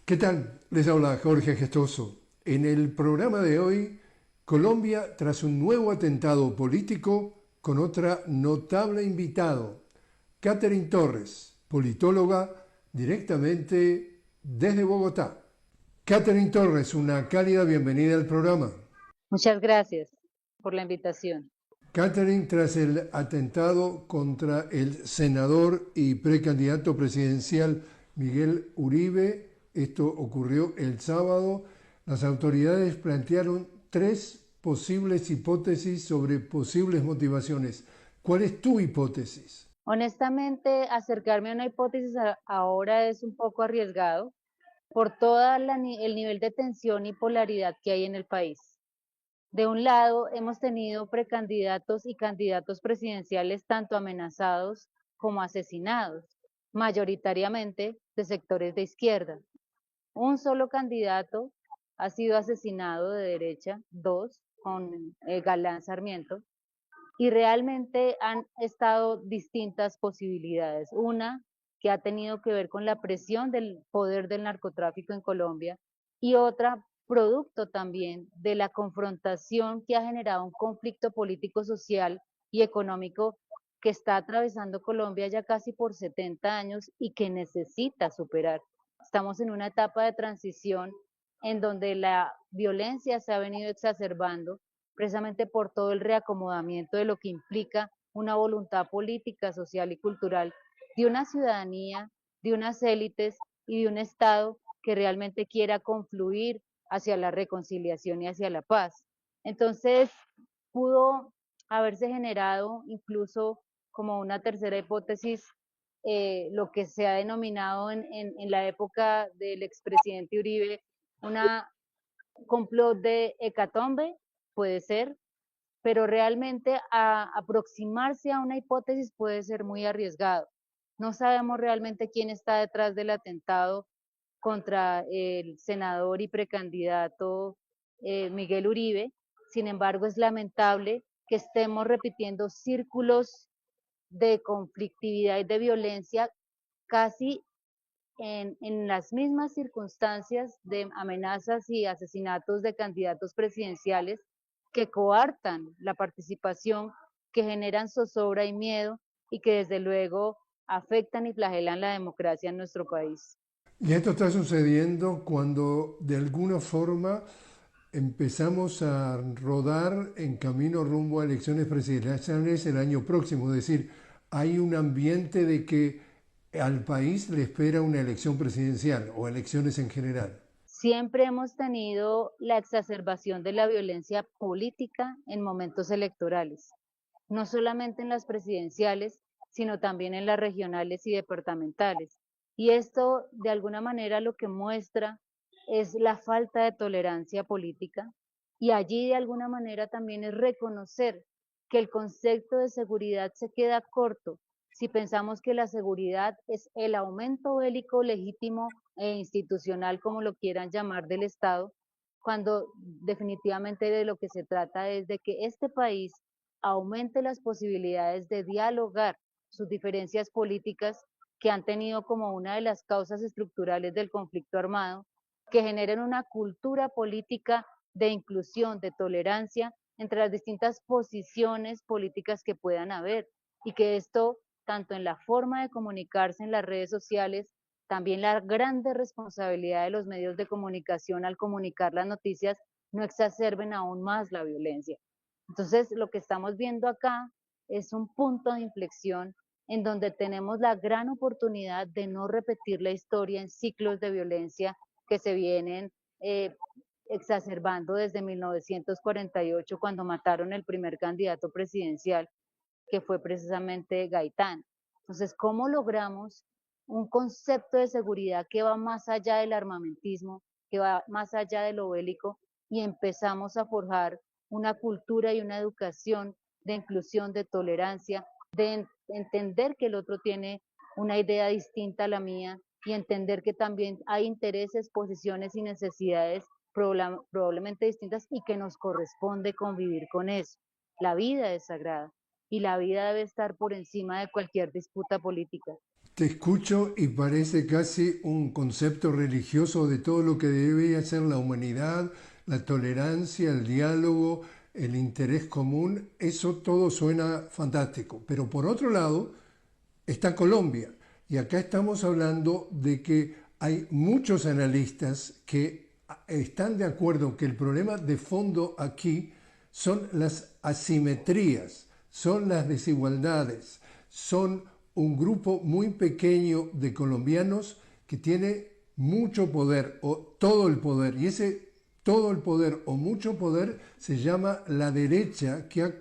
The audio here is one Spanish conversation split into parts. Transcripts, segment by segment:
¿Qué tal? Les habla Jorge Gestoso. En el programa de hoy, Colombia tras un nuevo atentado político con otra notable invitado, Catherine Torres, politóloga directamente desde Bogotá. Catherine Torres, una cálida bienvenida al programa. Muchas gracias por la invitación. Catherine, tras el atentado contra el senador y precandidato presidencial Miguel Uribe, esto ocurrió el sábado, las autoridades plantearon tres posibles hipótesis sobre posibles motivaciones. ¿Cuál es tu hipótesis? Honestamente, acercarme a una hipótesis ahora es un poco arriesgado por el nivel de tensión y polaridad que hay en el país. De un lado, hemos tenido precandidatos y candidatos presidenciales tanto amenazados como asesinados, mayoritariamente de sectores de izquierda. Un solo candidato ha sido asesinado de derecha, dos, con Galán Sarmiento, y realmente han estado distintas posibilidades. Una que ha tenido que ver con la presión del poder del narcotráfico en Colombia y otra producto también de la confrontación que ha generado un conflicto político, social y económico que está atravesando Colombia ya casi por 70 años y que necesita superar. Estamos en una etapa de transición en donde la violencia se ha venido exacerbando precisamente por todo el reacomodamiento de lo que implica una voluntad política, social y cultural de una ciudadanía, de unas élites y de un Estado que realmente quiera confluir hacia la reconciliación y hacia la paz. Entonces, pudo haberse generado incluso como una tercera hipótesis, lo que se ha denominado en la época del expresidente Uribe una complot de hecatombe, puede ser, pero realmente aproximarse a una hipótesis puede ser muy arriesgado. No sabemos realmente quién está detrás del atentado contra el senador y precandidato Miguel Uribe. Sin embargo, es lamentable que estemos repitiendo círculos de conflictividad y de violencia casi en las mismas circunstancias de amenazas y asesinatos de candidatos presidenciales que coartan la participación, que generan zozobra y miedo y que desde luego afectan y flagelan la democracia en nuestro país. Y esto está sucediendo cuando de alguna forma empezamos a rodar en camino rumbo a elecciones presidenciales el año próximo. Es decir, hay un ambiente de que al país le espera una elección presidencial o elecciones en general. Siempre hemos tenido la exacerbación de la violencia política en momentos electorales, no solamente en las presidenciales, sino también en las regionales y departamentales. Y esto, de alguna manera, lo que muestra es la falta de tolerancia política y allí, de alguna manera, también es reconocer que el concepto de seguridad se queda corto si pensamos que la seguridad es el aumento bélico legítimo e institucional, como lo quieran llamar, del Estado, cuando definitivamente de lo que se trata es de que este país aumente las posibilidades de dialogar sus diferencias políticas que han tenido como una de las causas estructurales del conflicto armado, que generen una cultura política de inclusión, de tolerancia entre las distintas posiciones políticas que puedan haber y que esto, tanto en la forma de comunicarse en las redes sociales, también la grande responsabilidad de los medios de comunicación al comunicar las noticias, no exacerben aún más la violencia. Entonces, lo que estamos viendo acá es un punto de inflexión en donde tenemos la gran oportunidad de no repetir la historia en ciclos de violencia que se vienen exacerbando desde 1948, cuando mataron el primer candidato presidencial, que fue precisamente Gaitán. Entonces, ¿cómo logramos un concepto de seguridad que va más allá del armamentismo, que va más allá de lo bélico, y empezamos a forjar una cultura y una educación de inclusión, de tolerancia, de entender que el otro tiene una idea distinta a la mía y entender que también hay intereses, posiciones y necesidades probablemente distintas y que nos corresponde convivir con eso? La vida es sagrada y la vida debe estar por encima de cualquier disputa política. Te escucho y parece casi un concepto religioso de todo lo que debe ser la humanidad, la tolerancia, el diálogo, el interés común. Eso todo suena fantástico. Pero por otro lado está Colombia. Y acá estamos hablando de que hay muchos analistas que están de acuerdo que el problema de fondo aquí son las asimetrías, son las desigualdades, son un grupo muy pequeño de colombianos que tiene mucho poder o todo el poder, y ese todo el poder o mucho poder se llama la derecha, que ha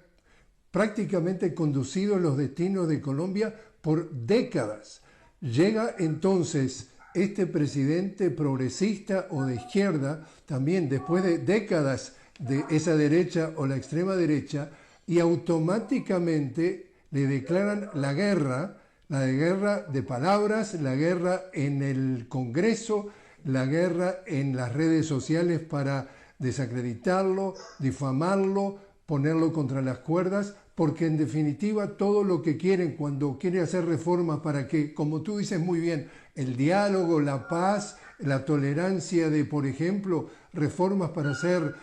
prácticamente conducido los destinos de Colombia por décadas. Llega entonces este presidente progresista o de izquierda, también después de décadas de esa derecha o la extrema derecha, y automáticamente le declaran la guerra de palabras, la guerra en el Congreso, la guerra en las redes sociales para desacreditarlo, difamarlo, ponerlo contra las cuerdas, porque en definitiva todo lo que quieren cuando quieren hacer reformas para que, como tú dices muy bien, el diálogo, la paz, la tolerancia de, por ejemplo, reformas para hacer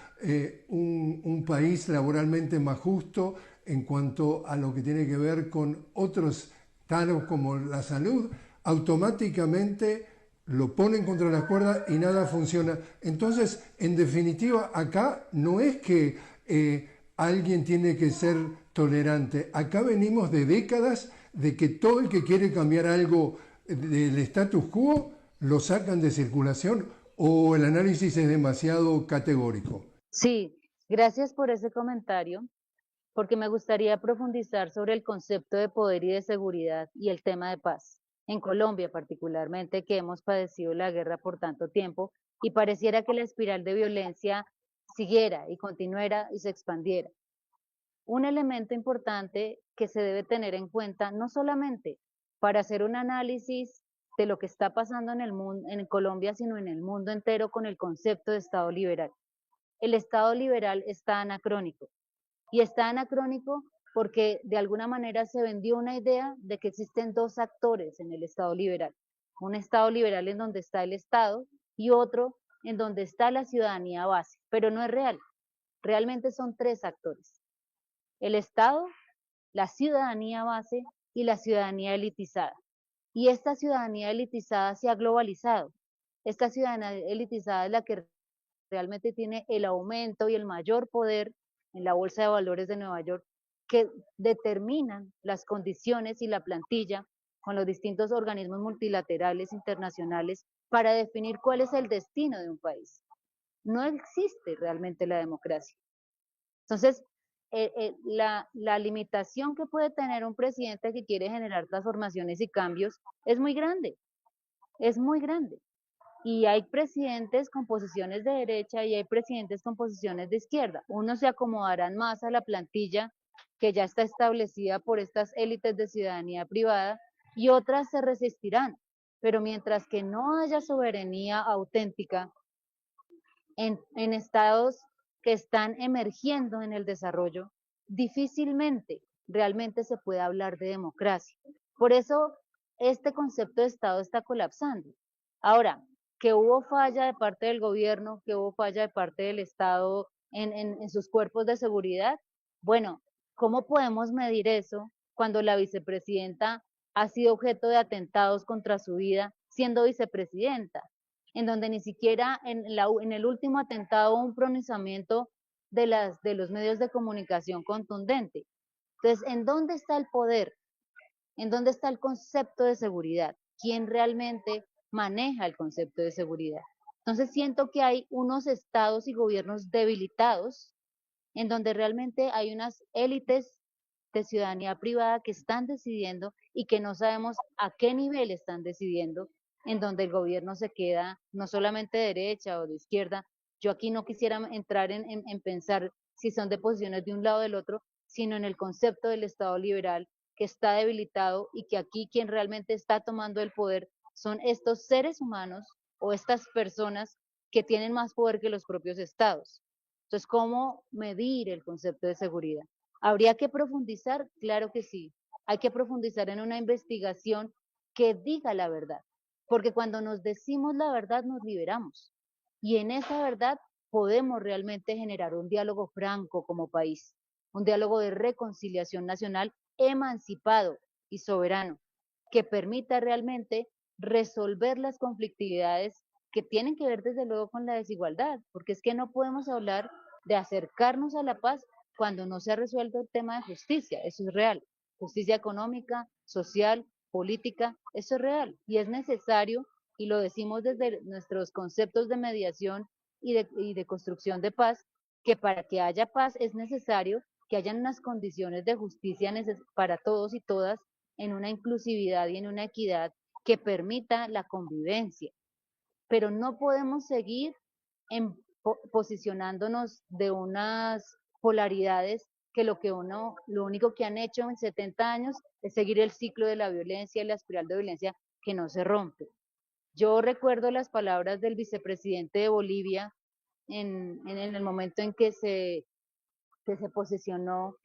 un país laboralmente más justo en cuanto a lo que tiene que ver con otros tales como la salud, automáticamente lo ponen contra las cuerdas y nada funciona. Entonces, en definitiva, acá no es que alguien tiene que ser tolerante. Acá venimos de décadas de que todo el que quiere cambiar algo del status quo lo sacan de circulación o el análisis es demasiado categórico. Sí, gracias por ese comentario, porque me gustaría profundizar sobre el concepto de poder y de seguridad y el tema de paz. En Colombia particularmente, que hemos padecido la guerra por tanto tiempo y pareciera que la espiral de violencia siguiera y continuara y se expandiera. Un elemento importante que se debe tener en cuenta, no solamente para hacer un análisis de lo que está pasando en el mundo, en Colombia, sino en el mundo entero con el concepto de Estado liberal. El Estado liberal está anacrónico y está anacrónico porque de alguna manera se vendió una idea de que existen dos actores en el Estado liberal. Un Estado liberal en donde está el Estado y otro en donde está la ciudadanía base, pero no es real. Realmente son tres actores: el Estado, la ciudadanía base y la ciudadanía elitizada. Y esta ciudadanía elitizada se ha globalizado. Esta ciudadanía elitizada es la que realmente tiene el aumento y el mayor poder en la Bolsa de Valores de Nueva York, que determinan las condiciones y la plantilla con los distintos organismos multilaterales internacionales para definir cuál es el destino de un país. No existe realmente la democracia. Entonces, la limitación que puede tener un presidente que quiere generar transformaciones y cambios es muy grande, es muy grande. Y hay presidentes con posiciones de derecha y hay presidentes con posiciones de izquierda. Unos se acomodarán más a la plantilla que ya está establecida por estas élites de ciudadanía privada y otras se resistirán. Pero mientras que no haya soberanía auténtica en estados que están emergiendo en el desarrollo, difícilmente realmente se puede hablar de democracia. Por eso este concepto de Estado está colapsando. Ahora, que hubo falla de parte del gobierno, que hubo falla de parte del Estado en sus cuerpos de seguridad, bueno, ¿cómo podemos medir eso cuando la vicepresidenta ha sido objeto de atentados contra su vida siendo vicepresidenta? En donde ni siquiera en el último atentado hubo un pronunciamiento de los medios de comunicación contundente. Entonces, ¿en dónde está el poder? ¿En dónde está el concepto de seguridad? ¿Quién realmente maneja el concepto de seguridad? Entonces siento que hay unos estados y gobiernos debilitados en donde realmente hay unas élites de ciudadanía privada que están decidiendo y que no sabemos a qué nivel están decidiendo, en donde el gobierno se queda no solamente de derecha o de izquierda. Yo aquí no quisiera entrar en pensar si son de posiciones de un lado o del otro, sino en el concepto del Estado liberal que está debilitado y que aquí quien realmente está tomando el poder son estos seres humanos o estas personas que tienen más poder que los propios estados. Entonces, ¿cómo medir el concepto de seguridad? ¿Habría que profundizar? Claro que sí. Hay que profundizar en una investigación que diga la verdad, porque cuando nos decimos la verdad nos liberamos y en esa verdad podemos realmente generar un diálogo franco como país, un diálogo de reconciliación nacional emancipado y soberano, que permita realmente resolver las conflictividades que tienen que ver desde luego con la desigualdad, porque es que no podemos hablar de acercarnos a la paz cuando no se ha resuelto el tema de justicia, eso es real, justicia económica, social, política, eso es real y es necesario, y lo decimos desde nuestros conceptos de mediación y de construcción de paz, que para que haya paz es necesario que hayan unas condiciones de justicia para todos y todas en una inclusividad y en una equidad que permita la convivencia. Pero no podemos seguir en posicionándonos de unas polaridades que lo único que han hecho en 70 años es seguir el ciclo de la violencia y la espiral de violencia que no se rompe. Yo recuerdo las palabras del vicepresidente de Bolivia en el momento en que se posicionó,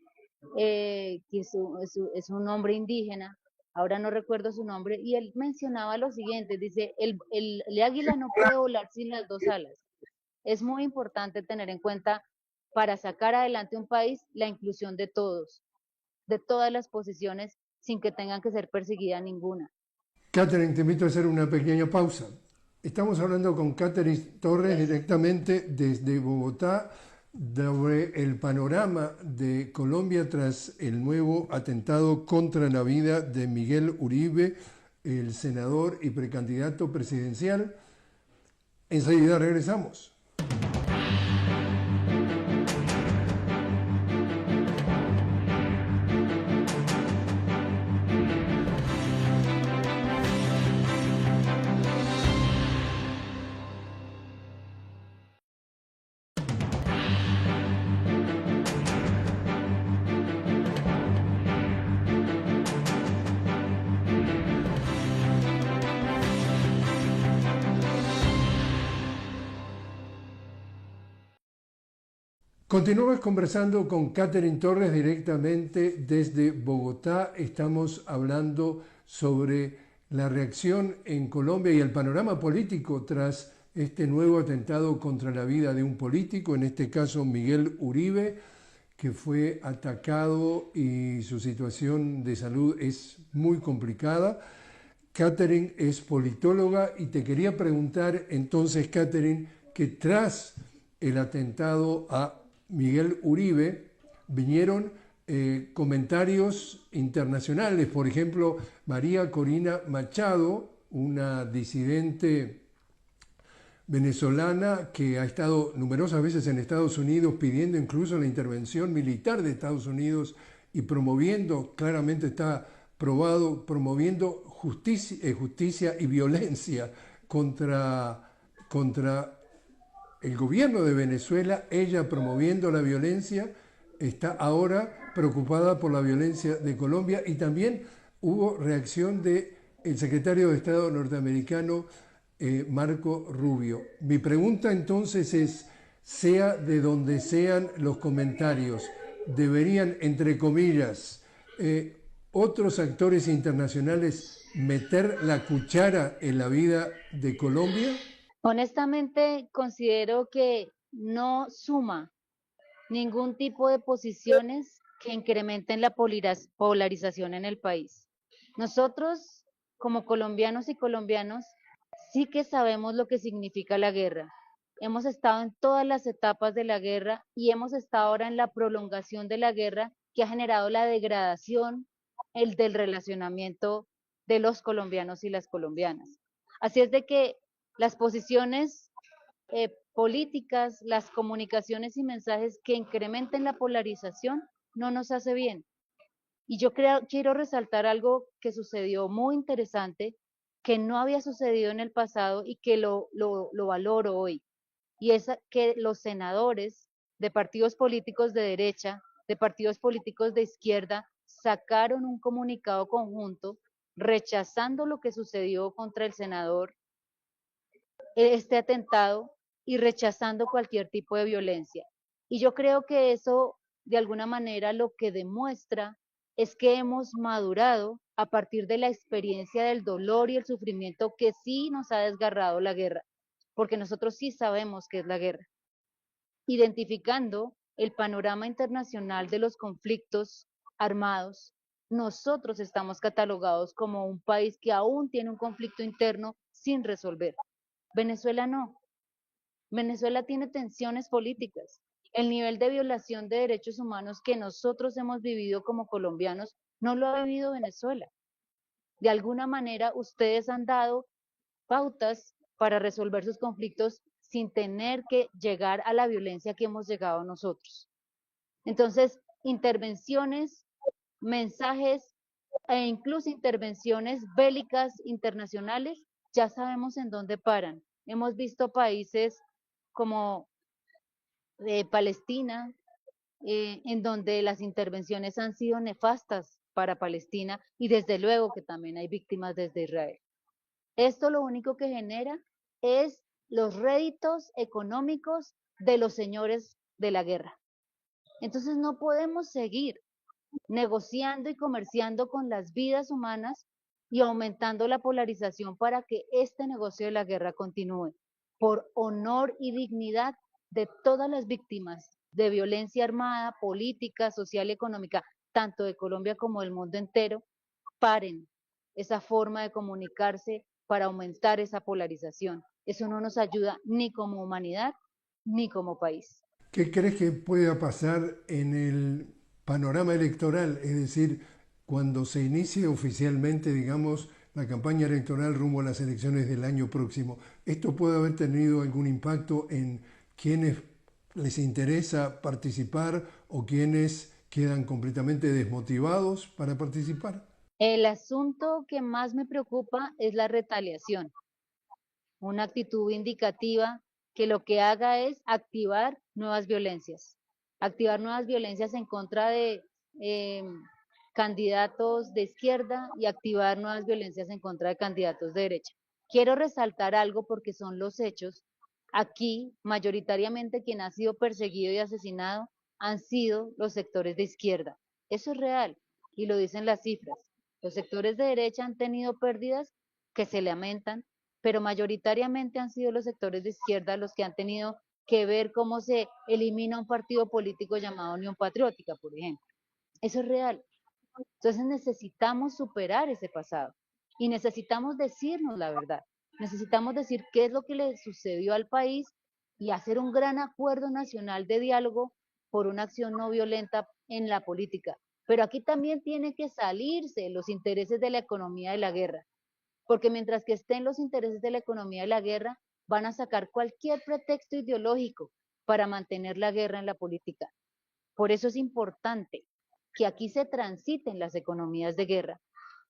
que es un hombre indígena, ahora no recuerdo su nombre, y él mencionaba lo siguiente, dice, el águila no puede volar sin las dos alas. Es muy importante tener en cuenta para sacar adelante un país la inclusión de todas las posiciones, sin que tengan que ser perseguida ninguna. Catherine, te invito a hacer una pequeña pausa. Estamos hablando con Catherine Torres directamente desde Bogotá sobre el panorama de Colombia tras el nuevo atentado contra la vida de Miguel Uribe, el senador y precandidato presidencial. Enseguida regresamos. Continuamos conversando con Catherine Torres directamente desde Bogotá. Estamos hablando sobre la reacción en Colombia y el panorama político tras este nuevo atentado contra la vida de un político, en este caso Miguel Uribe, que fue atacado y su situación de salud es muy complicada. Catherine es politóloga y te quería preguntar entonces, Catherine, que tras el atentado a Miguel Uribe vinieron comentarios internacionales. Por ejemplo, María Corina Machado, una disidente venezolana que ha estado numerosas veces en Estados Unidos pidiendo incluso la intervención militar de Estados Unidos y promoviendo, claramente está probado, promoviendo justicia y violencia contra el gobierno de Venezuela, ella promoviendo la violencia, está ahora preocupada por la violencia de Colombia y también hubo reacción del secretario de Estado norteamericano Marco Rubio. Mi pregunta entonces es, sea de donde sean los comentarios, deberían, entre comillas, otros actores internacionales meter la cuchara en la vida de Colombia? Honestamente, considero que no suma ningún tipo de posiciones que incrementen la polarización en el país. Nosotros, como colombianos y colombianos, sí que sabemos lo que significa la guerra. Hemos estado en todas las etapas de la guerra y hemos estado ahora en la prolongación de la guerra que ha generado la degradación del relacionamiento de los colombianos y las colombianas. Así es de que las posiciones políticas, las comunicaciones y mensajes que incrementen la polarización no nos hace bien. Y yo quiero resaltar algo que sucedió muy interesante, que no había sucedido en el pasado y que lo valoro hoy. Y es que los senadores de partidos políticos de derecha, de partidos políticos de izquierda, sacaron un comunicado conjunto rechazando lo que sucedió contra el senador, este atentado, y rechazando cualquier tipo de violencia. Y yo creo que eso, de alguna manera, lo que demuestra es que hemos madurado a partir de la experiencia del dolor y el sufrimiento que sí nos ha desgarrado la guerra, porque nosotros sí sabemos qué es la guerra, identificando el panorama internacional de los conflictos armados. Nosotros estamos catalogados como un país que aún tiene un conflicto interno sin resolver. Venezuela no. Venezuela tiene tensiones políticas. El nivel de violación de derechos humanos que nosotros hemos vivido como colombianos no lo ha vivido Venezuela. De alguna manera, ustedes han dado pautas para resolver sus conflictos sin tener que llegar a la violencia que hemos llegado nosotros. Entonces, intervenciones, mensajes e incluso intervenciones bélicas internacionales, ya sabemos en dónde paran. Hemos visto países como Palestina, en donde las intervenciones han sido nefastas para Palestina y desde luego que también hay víctimas desde Israel. Esto lo único que genera es los réditos económicos de los señores de la guerra. Entonces no podemos seguir negociando y comerciando con las vidas humanas y aumentando la polarización para que este negocio de la guerra continúe. Por honor y dignidad de todas las víctimas de violencia armada, política, social y económica, tanto de Colombia como del mundo entero, paren esa forma de comunicarse para aumentar esa polarización. Eso no nos ayuda ni como humanidad ni como país. ¿Qué crees que pueda pasar en el panorama electoral? Es decir, cuando se inicie oficialmente, digamos, la campaña electoral rumbo a las elecciones del año próximo. ¿Esto puede haber tenido algún impacto en quienes les interesa participar o quienes quedan completamente desmotivados para participar? El asunto que más me preocupa es la retaliación, una actitud indicativa que lo que haga es activar nuevas violencias en contra de eh, candidatos de izquierda y activar nuevas violencias en contra de candidatos de derecha. Quiero resaltar algo porque son los hechos. Aquí, mayoritariamente, quien ha sido perseguido y asesinado han sido los sectores de izquierda. Eso es real y lo dicen las cifras. Los sectores de derecha han tenido pérdidas que se lamentan, pero mayoritariamente han sido los sectores de izquierda los que han tenido que ver cómo se elimina un partido político llamado Unión Patriótica, por ejemplo. Eso es real. Entonces necesitamos superar ese pasado y necesitamos decirnos la verdad. Necesitamos decir qué es lo que le sucedió al país y hacer un gran acuerdo nacional de diálogo por una acción no violenta en la política. Pero aquí también tiene que salirse los intereses de la economía de la guerra, porque mientras que estén los intereses de la economía de la guerra, van a sacar cualquier pretexto ideológico para mantener la guerra en la política. Por eso es importante que aquí se transiten las economías de guerra,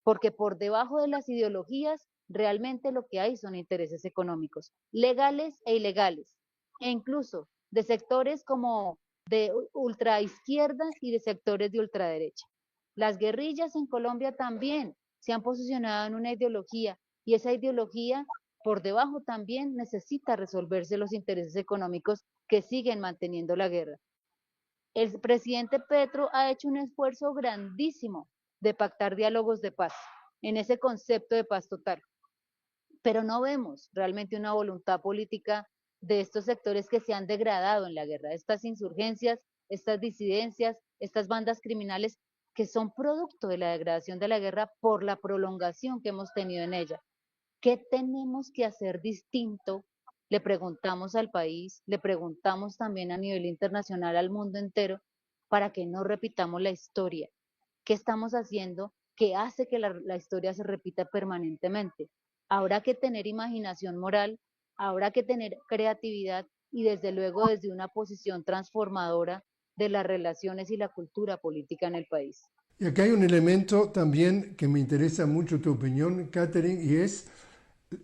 porque por debajo de las ideologías realmente lo que hay son intereses económicos, legales e ilegales, e incluso de sectores como de ultraizquierda y de sectores de ultraderecha. Las guerrillas en Colombia también se han posicionado en una ideología y esa ideología por debajo también necesita resolverse los intereses económicos que siguen manteniendo la guerra. El presidente Petro ha hecho un esfuerzo grandísimo de pactar diálogos de paz en ese concepto de paz total, pero no vemos realmente una voluntad política de estos sectores que se han degradado en la guerra, estas insurgencias, estas disidencias, estas bandas criminales que son producto de la degradación de la guerra por la prolongación que hemos tenido en ella. ¿Qué tenemos que hacer distinto? Le preguntamos al país, le preguntamos también a nivel internacional al mundo entero para que no repitamos la historia. ¿Qué estamos haciendo que hace que la historia se repita permanentemente? Habrá que tener imaginación moral, habrá que tener creatividad y desde luego desde una posición transformadora de las relaciones y la cultura política en el país. Y acá hay un elemento también que me interesa mucho tu opinión, Catherine, y es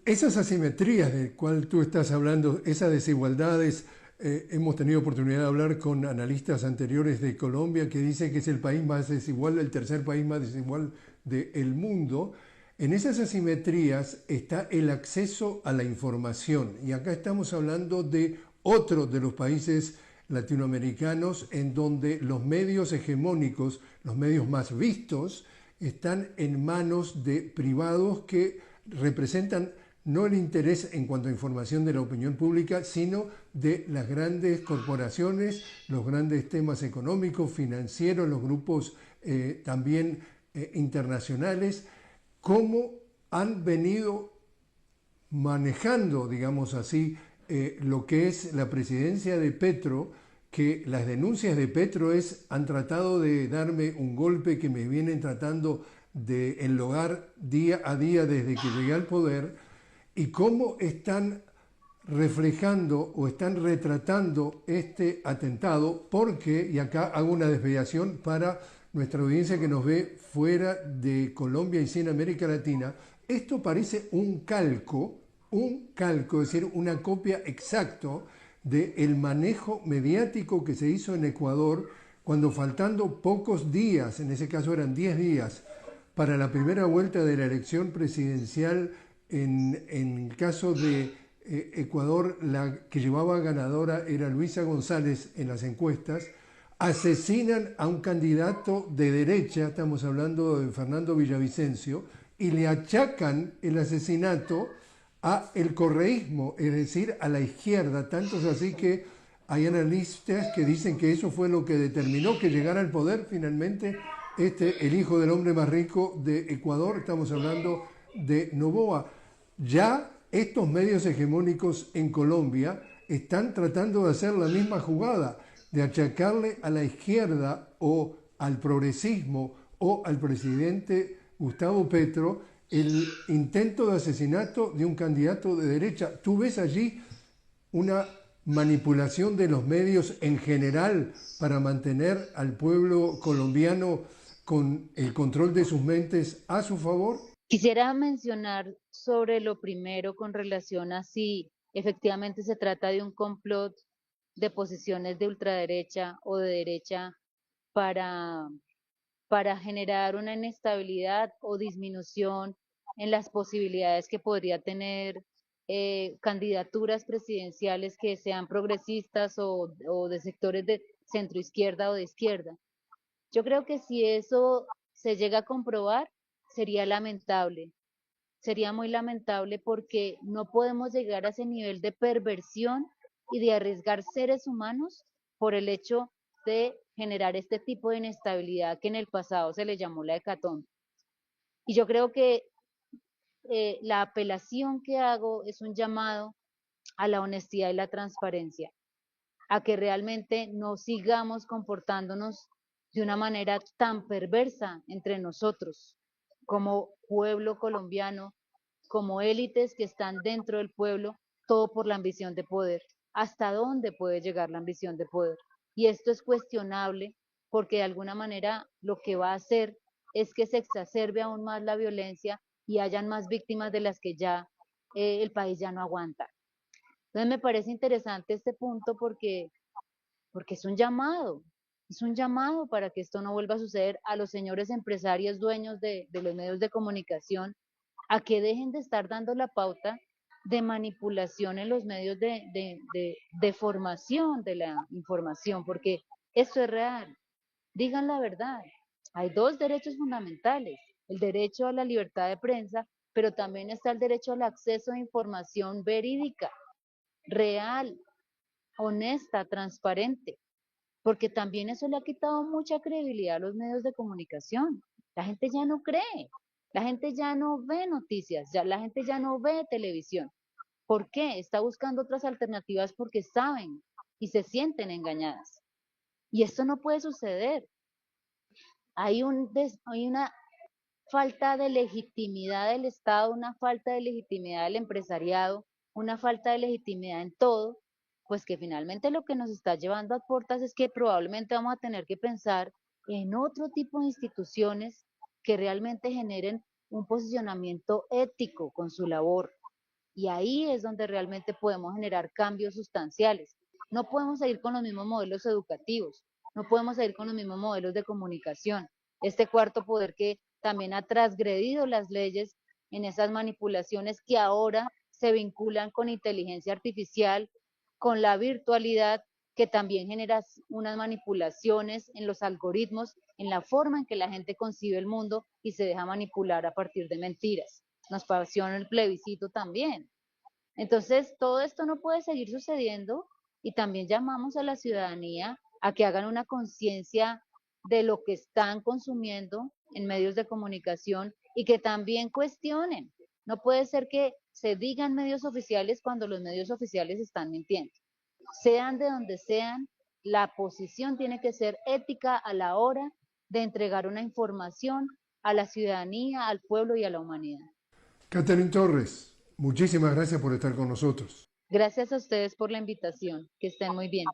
esas asimetrías de cual tú estás hablando, esas desigualdades. Hemos tenido oportunidad de hablar con analistas anteriores de Colombia que dicen que es el país más desigual, el tercer país más desigual del mundo. En esas asimetrías está el acceso a la información. Y acá estamos hablando de otro de los países latinoamericanos en donde los medios hegemónicos, los medios más vistos, están en manos de privados que representan no el interés en cuanto a información de la opinión pública, sino de las grandes corporaciones, los grandes temas económicos, financieros, los grupos también internacionales, cómo han venido manejando, digamos así, lo que es la presidencia de Petro, que las denuncias de Petro han tratado de darme un golpe que me vienen tratando de enlogar día a día desde que llegué al poder, y cómo están reflejando o están retratando este atentado, porque, y acá hago una desviación para nuestra audiencia que nos ve fuera de Colombia y sí en América Latina, esto parece un calco, es decir, una copia exacto del manejo mediático que se hizo en Ecuador cuando faltando pocos días, en ese caso eran 10 días, para la primera vuelta de la elección presidencial en el caso de Ecuador, la que llevaba ganadora era Luisa González en las encuestas, asesinan a un candidato de derecha, estamos hablando de Fernando Villavicencio, y le achacan el asesinato a el correísmo, es decir, a la izquierda. Tanto es así que hay analistas que dicen que eso fue lo que determinó que llegara al poder finalmente el hijo del hombre más rico de Ecuador, estamos hablando de Noboa. Ya estos medios hegemónicos en Colombia están tratando de hacer la misma jugada, de achacarle a la izquierda o al progresismo o al presidente Gustavo Petro el intento de asesinato de un candidato de derecha. ¿Tú ves allí una manipulación de los medios en general para mantener al pueblo colombiano con el control de sus mentes a su favor? Quisiera mencionar sobre lo primero con relación a si efectivamente se trata de un complot de posiciones de ultraderecha o de derecha para, para generar una inestabilidad o disminución en las posibilidades que podría tener candidaturas presidenciales que sean progresistas o de sectores de centroizquierda o de izquierda. Yo creo que si eso se llega a comprobar, sería lamentable. Sería muy lamentable porque no podemos llegar a ese nivel de perversión y de arriesgar seres humanos por el hecho de generar este tipo de inestabilidad que en el pasado se le llamó la hecatombe. Y yo creo que la apelación que hago es un llamado a la honestidad y la transparencia, a que realmente no sigamos comportándonos de una manera tan perversa entre nosotros, como pueblo colombiano, como élites que están dentro del pueblo, todo por la ambición de poder. ¿Hasta dónde puede llegar la ambición de poder? Y esto es cuestionable porque de alguna manera lo que va a hacer es que se exacerbe aún más la violencia y hayan más víctimas de las que ya el país ya no aguanta. Entonces me parece interesante este punto porque es un llamado para que esto no vuelva a suceder a los señores empresarios dueños de los medios de comunicación, a que dejen de estar dando la pauta de manipulación en los medios de formación de la información, porque esto es real. Digan la verdad. Hay dos derechos fundamentales, el derecho a la libertad de prensa, pero también está el derecho al acceso a información verídica, real, honesta, transparente, porque también eso le ha quitado mucha credibilidad a los medios de comunicación. La gente ya no cree, la gente ya no ve noticias, ya, la gente ya no ve televisión. ¿Por qué? Está buscando otras alternativas porque saben y se sienten engañadas. Y esto no puede suceder. Hay una falta de legitimidad del Estado, una falta de legitimidad del empresariado, una falta de legitimidad en todo, pues que finalmente lo que nos está llevando a puertas es que probablemente vamos a tener que pensar en otro tipo de instituciones que realmente generen un posicionamiento ético con su labor. Y ahí es donde realmente podemos generar cambios sustanciales. No podemos seguir con los mismos modelos educativos, no podemos seguir con los mismos modelos de comunicación. Este cuarto poder que también ha transgredido las leyes en esas manipulaciones que ahora se vinculan con inteligencia artificial, con la virtualidad que también genera unas manipulaciones en los algoritmos, en la forma en que la gente concibe el mundo y se deja manipular a partir de mentiras. Nos pasó en el plebiscito también. Entonces, todo esto no puede seguir sucediendo y también llamamos a la ciudadanía a que hagan una conciencia de lo que están consumiendo en medios de comunicación y que también cuestionen. No puede ser que se digan medios oficiales cuando los medios oficiales están mintiendo. Sean de donde sean, la posición tiene que ser ética a la hora de entregar una información a la ciudadanía, al pueblo y a la humanidad. Catherine Torres, muchísimas gracias por estar con nosotros. Gracias a ustedes por la invitación. Que estén muy bien.